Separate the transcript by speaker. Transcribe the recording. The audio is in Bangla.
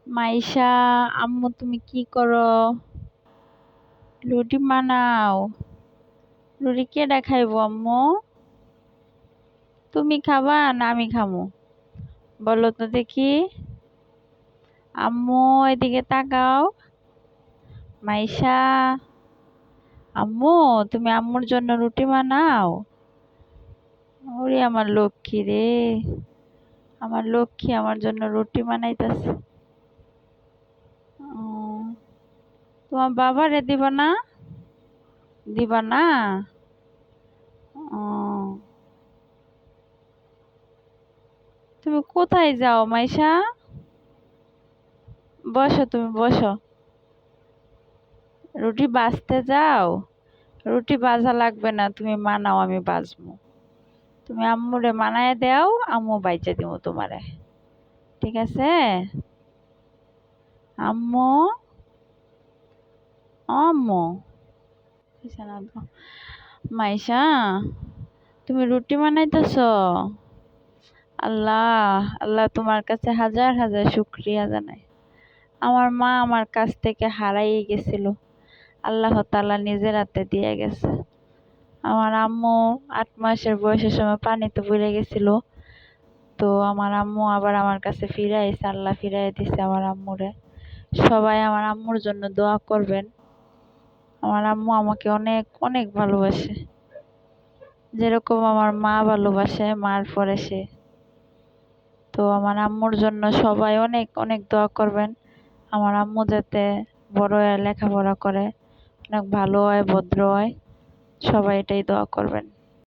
Speaker 1: মাইশা, আম্মু তুমি কি করো? রুটি বানাও। রুটি কেডা খাইবো আম্মু? তুমি খাবা না আমি খামু? বলো তো দেখি। আম্মু এদিকে তাকাও। মাইশা, আম্মু তুমি আম্মুর জন্য রুটি বানাও। ওরে আমার লক্ষ্মী রে, আমার লক্ষ্মী আমার জন্য রুটি বানাইতাছে। উম, তোমার বাবারে দিবা না? দিবা না? উম, তুমি কোথায় যাও মাইশা? বসো, তুমি বসো। রুটি বাজতে যাও? রুটি বাজা লাগবে না, তুমি মানাও, আমি বাজবো। তুমি আম্মুরে মানায় দাও, আম্মু বাইচা দিব তোমারে। ঠিক আছে? আম্মু, আম্মু মাইশা, তুমি রুটি বানাইতেছো? আল্লাহ, আল্লাহ তোমার কাছে হাজার হাজার শুকরিয়া জানাই। আমার মা আমার কাছ থেকে হারাই গেছিল, আল্লাহ তাআলা নিজের হাতে দিয়ে গেছে। আমার আম্মু 8 মাসের বয়সের সময় পানিতে পড়ে গেছিল। তো আমার আম্মু আবার আমার কাছে ফিরে আইছে, আল্লাহ ফিরাই দিছে আমার আম্মুরে। সবাই আমার আম্মুর জন্য দোয়া করবেন। আমার আম্মু আমাকে অনেক অনেক ভালোবাসে, যেরকম আমার মা ভালোবাসে, মার পরে সে। তো আমার আম্মুর জন্য সবাই অনেক অনেক দোয়া করবেন। আমার আম্মু যাতে বড় হয়ে লেখাপড়া করে, অনেক ভালো হয়, ভদ্র হয়, সবাই এটাই দোয়া করবেন।